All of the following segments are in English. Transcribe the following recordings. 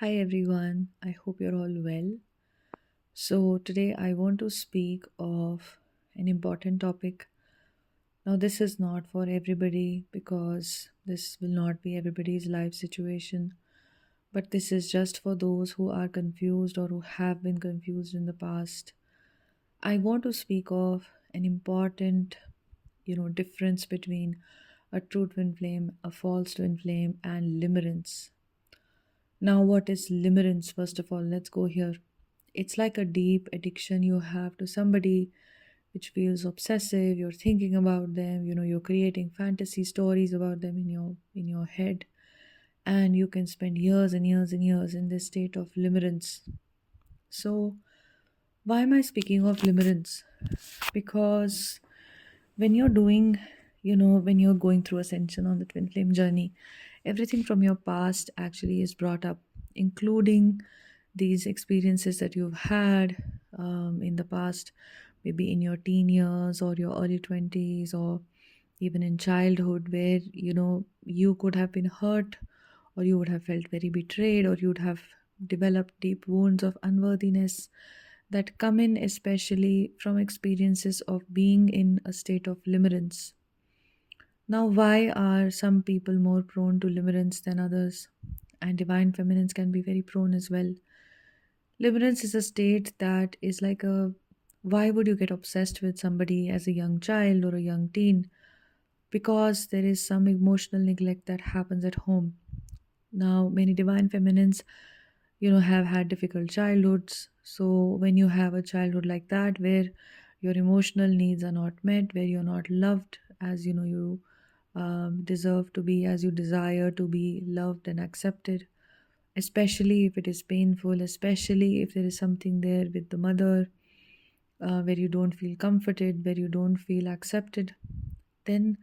Hi everyone, I hope you're all well. So, today I want to speak of an important topic. Now, this is not for everybody because this will not be everybody's life situation, but this is just for those who are confused or who have been confused in the past. I want to speak of an important, difference between a true twin flame, a false twin flame, and limerence. Now, what is limerence? First of all, let's go here. It's like a deep addiction you have to somebody which feels obsessive. You're thinking about them, you're creating fantasy stories about them in your head, and you can spend years and years and years in this state of limerence. So, why am I speaking of limerence? Because when you're doing, when you're going through ascension on the twin flame journey, everything from your past actually is brought up, including these experiences that you've had in the past, maybe in your teen years or your early 20s, or even in childhood, where you could have been hurt, or you would have felt very betrayed, or you'd have developed deep wounds of unworthiness that come in especially from experiences of being in a state of limerence. Now, why are some people more prone to limerence than others? And divine feminines can be very prone as well. Limerence is a state that is like a, why would you get obsessed with somebody as a young child or a young teen? Because there is some emotional neglect that happens at home. Now, many divine feminines, have had difficult childhoods. So, when you have a childhood like that, where your emotional needs are not met, where you're not loved as you deserve to be, as you desire to be loved and accepted, especially if it is painful, especially if there is something there with the mother where you don't feel comforted, where you don't feel accepted, then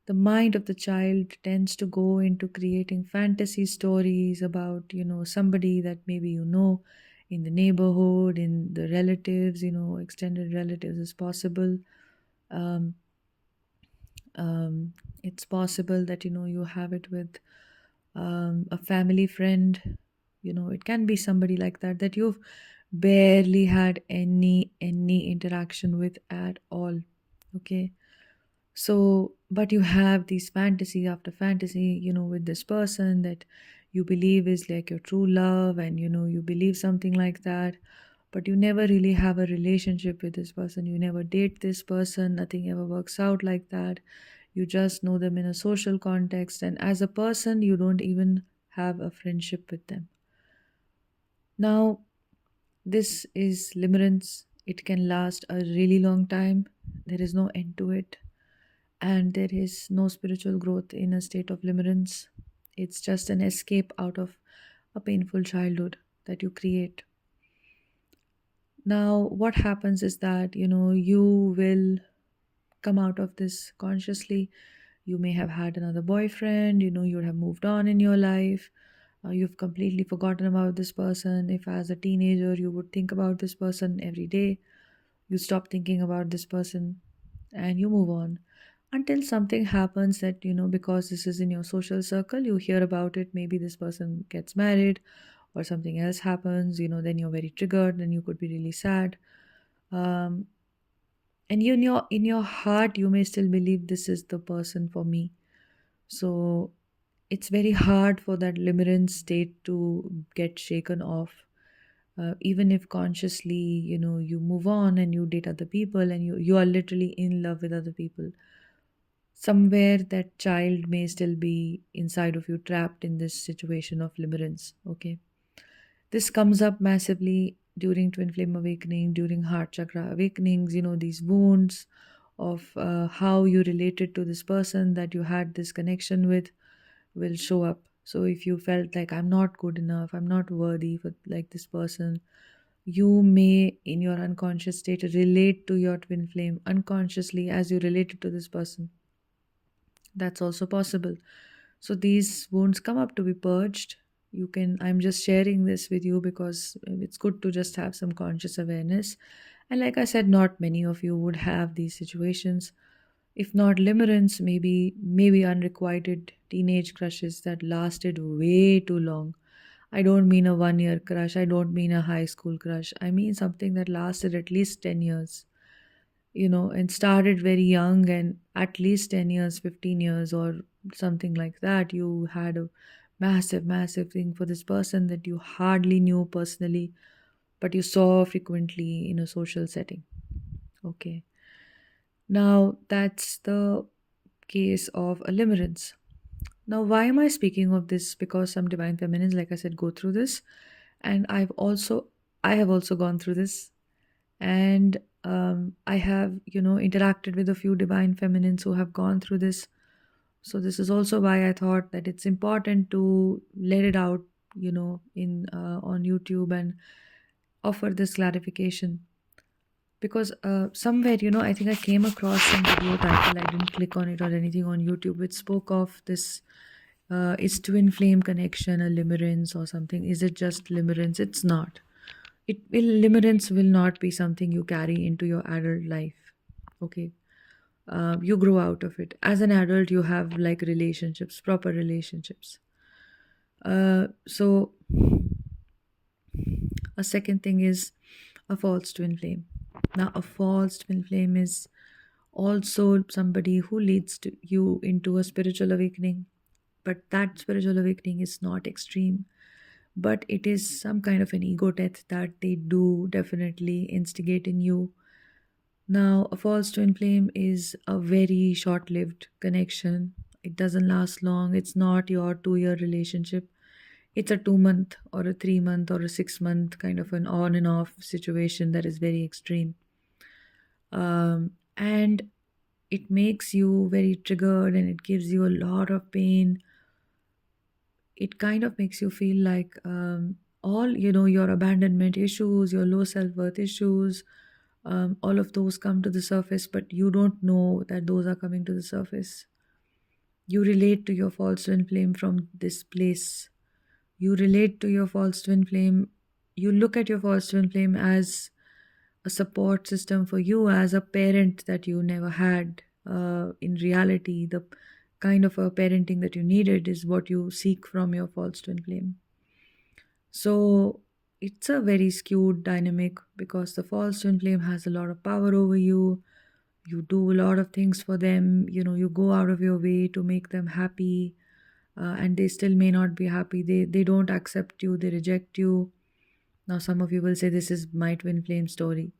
the mind of the child tends to go into creating fantasy stories about somebody that maybe in the neighborhood, in the relatives, extended relatives is possible. um, it's possible that you have it with a family friend. It can be somebody like that that you've barely had any interaction with at all. Okay, so, but you have these fantasy after fantasy, with this person that you believe is like your true love, and you believe something like that, but you never really have a relationship with this person. You never date this person, nothing ever works out like that. You just know them in a social context, and as a person, you don't even have a friendship with them. Now, this is limerence. It can last a really long time. There is no end to it, and there is no spiritual growth in a state of limerence. It's just an escape out of a painful childhood that you create. Now, what happens is that you will come out of this consciously. You may have had another boyfriend, you would have moved on in your life. You've completely forgotten about this person. If as a teenager you would think about this person every day, you stop thinking about this person and you move on until something happens that because this is in your social circle, you hear about it. Maybe this person gets married or something else happens, then you're very triggered and you could be really sad. um, and in your heart you may still believe this is the person for me. So it's very hard for that limerence state to get shaken off. Even if consciously you move on and you date other people and you are literally in love with other people, somewhere that child may still be inside of you, trapped in this situation of limerence. Okay, this comes up massively during twin flame awakening, during heart chakra awakenings. These wounds of how you related to this person that you had this connection with will show up. So if you felt like I'm not good enough, I'm not worthy for like this person, you may in your unconscious state relate to your twin flame unconsciously as you related to this person. That's also possible. So these wounds come up to be purged. I'm just sharing this with you because it's good to just have some conscious awareness. And like I said, not many of you would have these situations. If not limerence, maybe unrequited teenage crushes that lasted way too long. I don't mean a 1 year crush. I don't mean a high school crush. I mean something that lasted at least 10 years, and started very young, and at least 10 years, 15 years, or something like that. You had a massive, massive thing for this person that you hardly knew personally, but you saw frequently in a social setting. Okay. Now, that's the case of a limerence. Now, why am I speaking of this? Because some divine feminines, like I said, go through this, and I have also gone through this, and I have interacted with a few divine feminines who have gone through this. So this is also why I thought that it's important to let it out, in on YouTube and offer this clarification. Because somewhere, I think I came across some video title. I didn't click on it or anything on YouTube, which spoke of this. Is twin flame connection a limerence or something? Is it just limerence? It's not. Limerence will not be something you carry into your adult life. Okay. You grow out of it. As an adult, you have like relationships, proper relationships. So a second thing is a false twin flame. Now, a false twin flame is also somebody who leads to you into a spiritual awakening, but that spiritual awakening is not extreme, but it is some kind of an ego death that they do definitely instigate in you. Now, a false twin flame is a very short lived connection. It doesn't last long. It's not your 2 year relationship. It's a 2 month or a 3 month or a 6 month kind of an on and off situation that is very extreme. And it makes you very triggered and it gives you a lot of pain. It kind of makes you feel like all your abandonment issues, your low self-worth issues, all of those come to the surface, but you don't know that those are coming to the surface. You relate to your false twin flame from this place. You relate to your false twin flame. You look at your false twin flame as a support system for you, as a parent that you never had. In reality, the kind of a parenting that you needed is what you seek from your false twin flame. So it's a very skewed dynamic because the false twin flame has a lot of power over you. You do a lot of things for them. You go out of your way to make them happy, and they still may not be happy. They don't accept you. They reject you. Now, some of you will say this is my twin flame story.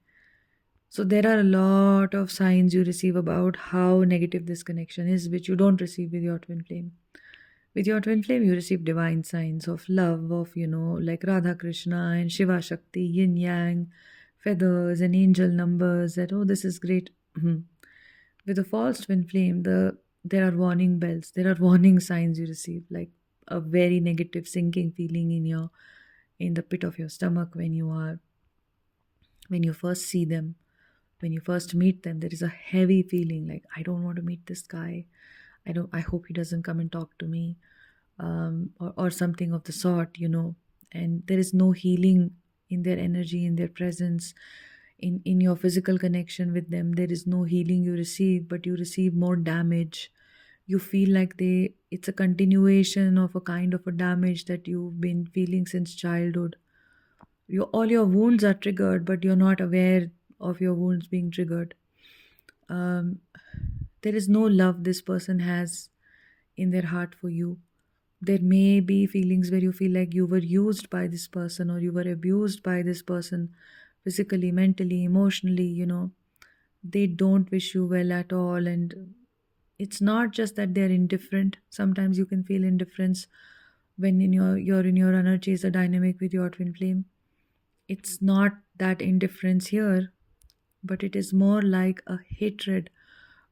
So there are a lot of signs you receive about how negative this connection is, which you don't receive with your twin flame. With your twin flame, you receive divine signs of love, of, like Radha Krishna and Shiva Shakti, yin yang, feathers and angel numbers, that, oh, this is great. With a false twin flame, there are warning bells, there are warning signs you receive, like a very negative sinking feeling in the pit of your stomach when you first see them. When you first meet them, there is a heavy feeling like, I don't want to meet this guy. I hope he doesn't come and talk to me, or something of the sort, and there is no healing in their energy, in their presence, in your physical connection with them. There is no healing you receive, but you receive more damage. You feel like it's a continuation of a kind of a damage that you've been feeling since childhood. All your wounds are triggered, but you're not aware of your wounds being triggered. There is no love this person has in their heart for you. There may be feelings where you feel like you were used by this person or you were abused by this person, physically, mentally, emotionally. They don't wish you well at all. And it's not just that they're indifferent. Sometimes you can feel indifference when you're in your energy is a dynamic with your twin flame. It's not that indifference here, but it is more like a hatred,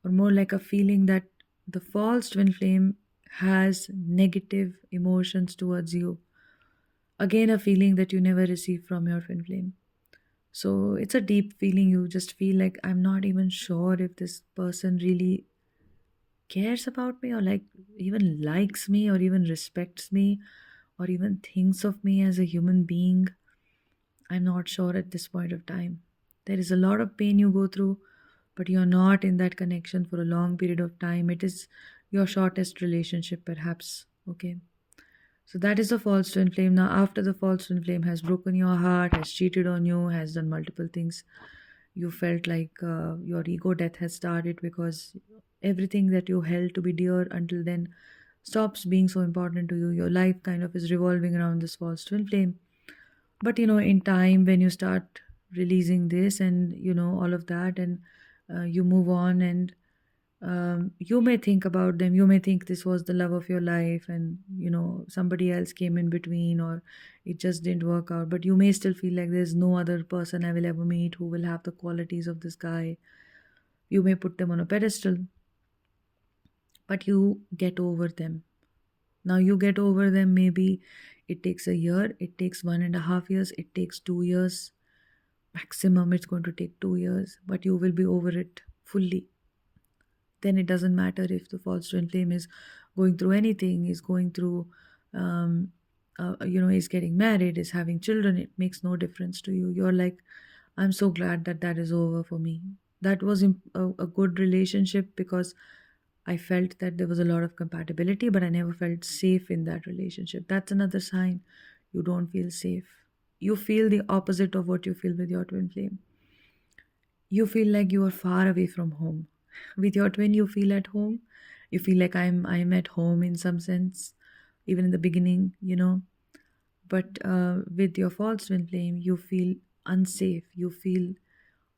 or more like a feeling that the false twin flame has negative emotions towards you. Again, a feeling that you never receive from your twin flame. So it's a deep feeling. You just feel like, I'm not even sure if this person really cares about me, or like even likes me, or even respects me, or even thinks of me as a human being. I'm not sure at this point of time. There is a lot of pain you go through, but you're not in that connection for a long period of time. It is your shortest relationship, perhaps. Okay. So that is the false twin flame. Now, after the false twin flame has broken your heart, has cheated on you, has done multiple things, you felt like your ego death has started because everything that you held to be dear until then stops being so important to you. Your life kind of is revolving around this false twin flame. But in time, when you start releasing this and all of that, and you move on, and you may think about them, you may think this was the love of your life, and somebody else came in between, or it just didn't work out, but you may still feel like there's no other person I will ever meet who will have the qualities of this guy. You may put them on a pedestal, but you get over them. Now you get over them, maybe it takes a year, it takes 1.5 years, it takes 2 years. Maximum it's going to take 2 years, but you will be over it fully. Then it doesn't matter if the false twin flame is going through anything, is going through is getting married, is having children. It makes no difference to you. You're like, I'm so glad that that is over for me. That was a good relationship because I felt that there was a lot of compatibility, but I never felt safe in that relationship. That's another sign you don't feel safe. You feel the opposite of what you feel with your twin flame. You feel like you are far away from home. With your twin, you feel at home. You feel like I'm at home in some sense, even in the beginning. But with your false twin flame, you feel unsafe. You feel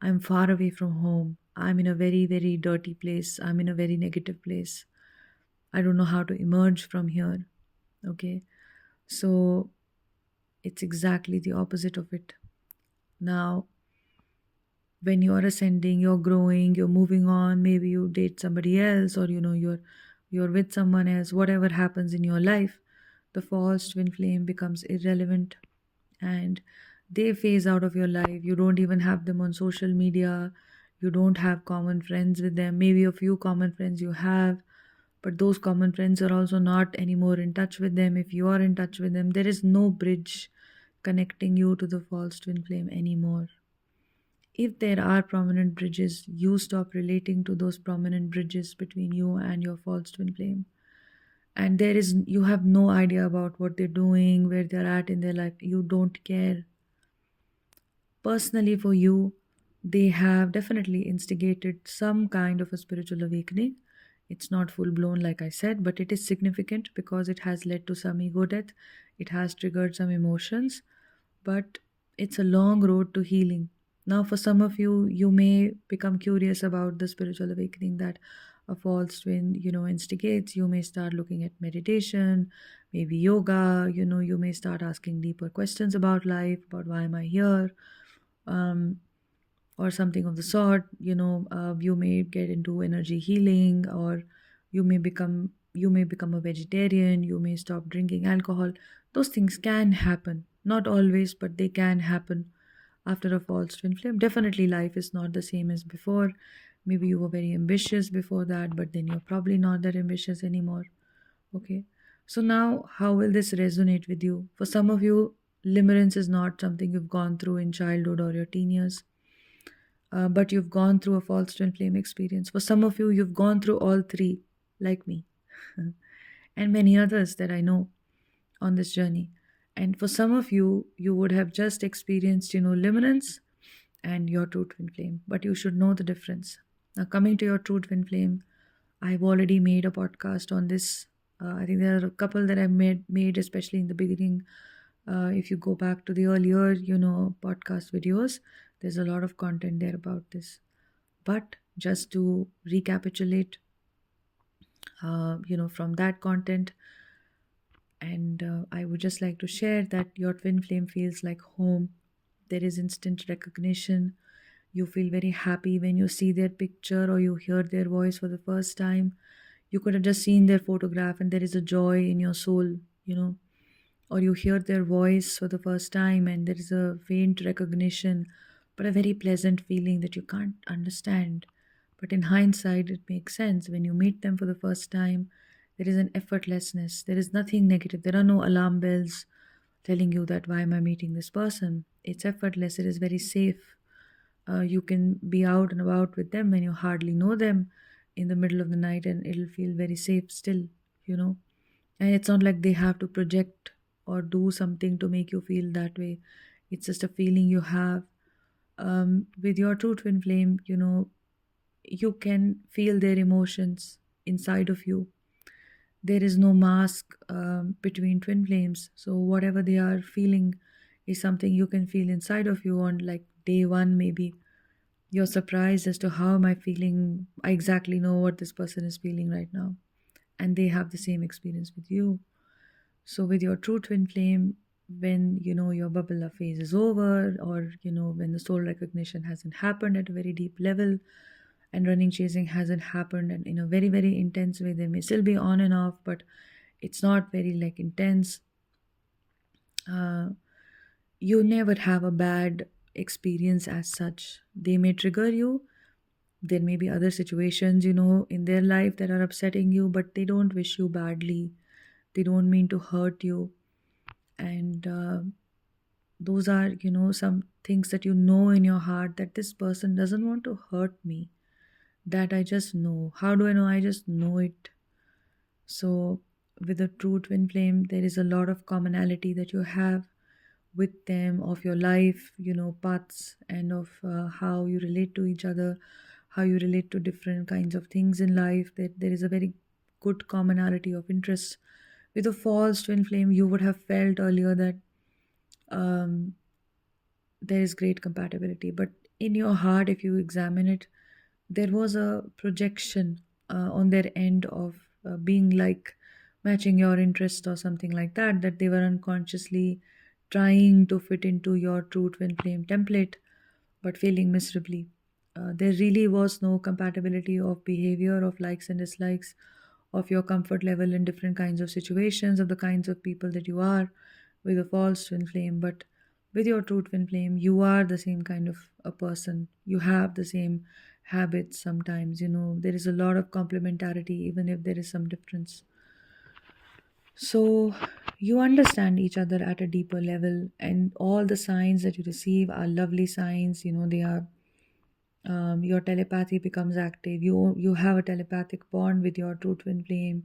I'm far away from home. I'm in a very, very dirty place. I'm in a very negative place. I don't know how to emerge from here. Okay. So it's exactly the opposite of it. Now, when you're ascending, you're growing, you're moving on, maybe you date somebody else, or you're with someone else, whatever happens in your life, the false twin flame becomes irrelevant, and they phase out of your life. You don't even have them on social media. You don't have common friends with them. Maybe a few common friends you have, but those common friends are also not anymore in touch with them. If you are in touch with them, there is no bridge connecting you to the false twin flame anymore. If there are prominent bridges, you stop relating to those prominent bridges between you and your false twin flame. And you have no idea about what they're doing, where they're at in their life. You don't care. Personally, for you, they have definitely instigated some kind of a spiritual awakening. It's not full blown, like I said, but it is significant because it has led to some ego death. It has triggered some emotions, but it's a long road to healing. Now, for some of you, you may become curious about the spiritual awakening that a false twin instigates. You may start looking at meditation, maybe yoga. You may start asking deeper questions about life, about why am I here, um, or something of the sort. You may get into energy healing, or you may become a vegetarian. You may stop drinking alcohol. Those things can happen, not always, but they can happen after a false twin flame. Definitely life is not the same as before. Maybe you were very ambitious before that, but then you're probably not that ambitious anymore. Okay, so now how will this resonate with you? For some of you, limerence is not something you've gone through in childhood or your teen years, but you've gone through a false twin flame experience. For some of you, you've gone through all three, like me, and many others that I know on this journey. And for some of you, you would have just experienced limerence and your true twin flame, but you should know the difference. Now, coming to your true twin flame, I've already made a podcast on this. I think there are a couple that I've made especially in the beginning. If you go back to the earlier podcast videos, there's a lot of content there about this. But just to recapitulate, from that content, and I would just like to share that your twin flame feels like home. There is instant recognition. You feel very happy when you see their picture or you hear their voice for the first time. You could have just seen their photograph and there is a joy in your soul. Or you hear their voice for the first time and there is a faint recognition, but a very pleasant feeling that you can't understand. But in hindsight, it makes sense. When you meet them for the first time, there is an effortlessness. There is nothing negative. There are no alarm bells telling you that why am I meeting this person? It's effortless. It is very safe. You can be out and about with them when you hardly know them in the middle of the night and it'll feel very safe still, you know. And it's not like they have to project or do something to make you feel that way. It's just a feeling you have. With your true twin flame, you can feel their emotions inside of you. There is no mask between twin flames. So whatever they are feeling is something you can feel inside of you on like day one, maybe. You're surprised as to how am I feeling. I exactly know what this person is feeling right now. And they have the same experience with you. So with your true twin flame, when your bubble love phase is over, or when the soul recognition hasn't happened at a very deep level, and running chasing hasn't happened and in a very very intense way, they may still be on and off, but it's not very like intense. uh, you never have a bad experience as such. They may trigger you. There may be other situations in their life that are upsetting you, but they don't wish you badly. They don't mean to hurt you. And those are some things that in your heart, that this person doesn't want to hurt me. That I just know. How do I know? I just know it. So with a true twin flame, there is a lot of commonality that you have with them, of your life paths, and of how you relate to each other, how you relate to different kinds of things in life. That there is a very good commonality of interests. With a false twin flame, you would have felt earlier that um, there is great compatibility, but in your heart, if you examine it, there was a projection on their end of being like matching your interest or something like that, that they were unconsciously trying to fit into your true twin flame template, but failing miserably. There really was no compatibility of behavior, of likes and dislikes, of your comfort level in different kinds of situations, of the kinds of people that you are with a false twin flame. But with your true twin flame, you are the same kind of a person. You have the same habits sometimes. There is a lot of complementarity, even if there is some difference. So you understand each other at a deeper level, and all the signs that you receive are lovely signs. They are your telepathy becomes active. You have a telepathic bond with your true twin flame.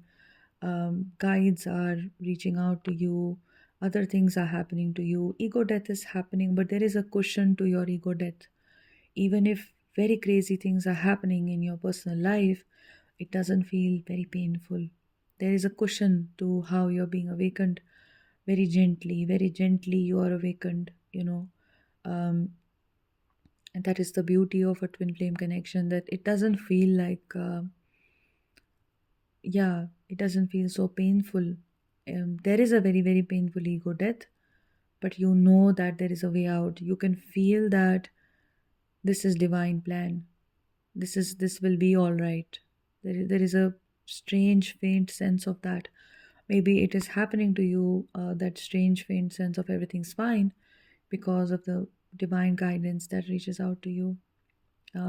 Guides are reaching out to you. Other things are happening to you. Ego death is happening, but there is a cushion to your ego death. Even if very crazy things are happening in your personal life, it doesn't feel very painful. There is a cushion to how you're being awakened. Very gently you are awakened. Um, and that is the beauty of a twin flame connection, that it doesn't feel like yeah, it doesn't feel so painful. There is a very very painful ego death, but you know that there is a way out. You can feel that this is divine plan. This will be all right. There is a strange faint sense of that. Maybe it is happening to you, that strange faint sense of everything's fine, because of the divine guidance that reaches out to you,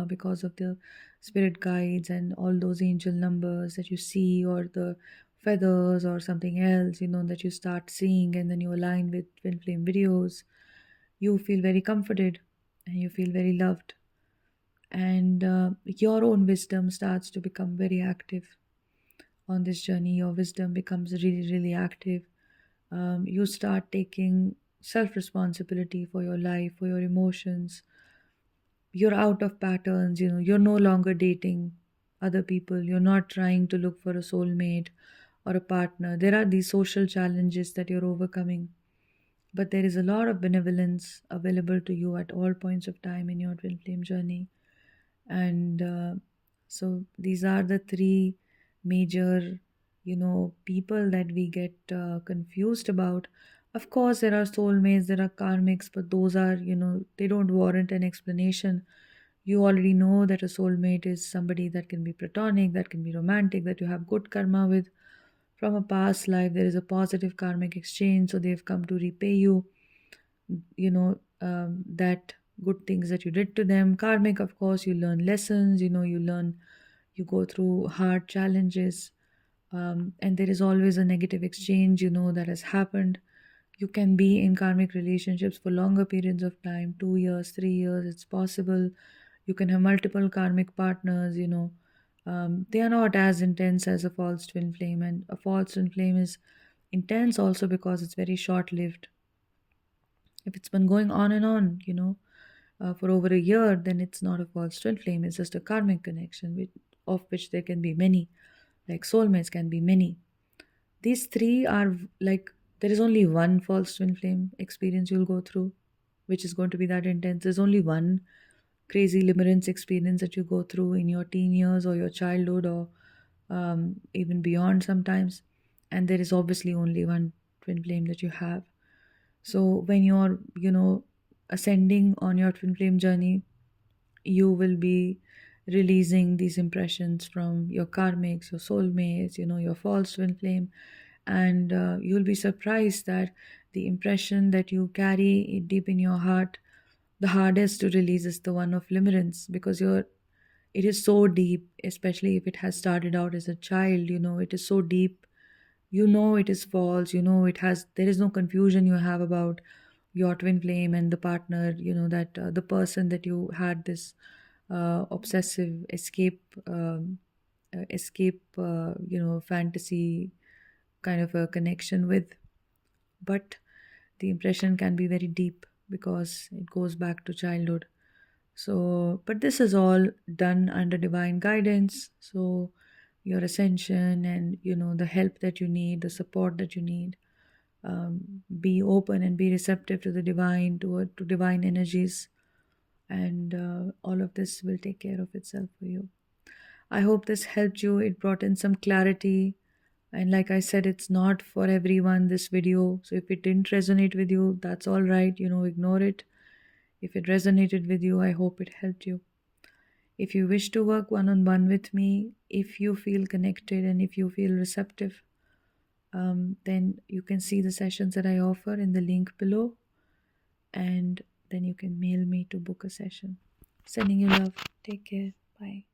because of the spirit guides and all those angel numbers that you see, or the feathers or something else that you start seeing, and then you align with twin flame videos. You feel very comforted, and you feel very loved, and your own wisdom starts to become very active on this journey. Your wisdom becomes really really active. You start taking self responsibility for your life, for your emotions. You're out of patterns. You're no longer dating other people. You're not trying to look for a soulmate or a partner. There are these social challenges that you're overcoming, but there is a lot of benevolence available to you at all points of time in your twin flame journey. And so these are the three major people that we get confused about. Of course there are soulmates, there are karmics, but those are they don't warrant an explanation. You already know that a soulmate is somebody that can be platonic, that can be romantic, that you have good karma with from a past life. There is a positive karmic exchange, so they've come to repay you that good things that you did to them. Karmic, of course, you learn lessons. You go through hard challenges, and there is always a negative exchange that has happened. You can be in karmic relationships for longer periods of time, 2 years, 3 years, it's possible. You can have multiple karmic partners. They are not as intense as a false twin flame, and a false twin flame is intense also because it's very short lived. If it's been going on and on, for over a year, then it's not a false twin flame, it's just a karmic connection, of which there can be many, like soulmates can be many. These three are like, there is only one false twin flame experience you'll go through, which is going to be that intense. There's only one crazy limerence experience that you go through in your teen years or your childhood, or even beyond sometimes. And there is obviously only one twin flame that you have. So when you're, ascending on your twin flame journey, you will be releasing these impressions from your karmics, your soulmates, your false twin flame. And you'll be surprised that the impression that you carry deep in your heart, the hardest to release is the one of limerence, because it is so deep, especially if it has started out as a child. It is so deep. It is false. There is no confusion you have about your twin flame and the partner, that the person that you had this obsessive escape fantasy kind of a connection with. But the impression can be very deep because it goes back to childhood. So, but this is all done under divine guidance. So, your ascension and the help that you need, the support that you need, be open and be receptive to the divine, to divine energies, and all of this will take care of itself for you. I hope this helped you. It brought in some clarity. And like I said, it's not for everyone, this video. So if it didn't resonate with you, that's all right. Ignore it. If it resonated with you, I hope it helped you. If you wish to work one on one with me, if you feel connected and if you feel receptive, then you can see the sessions that I offer in the link below. And then you can mail me to book a session. Sending you love. Take care. Bye.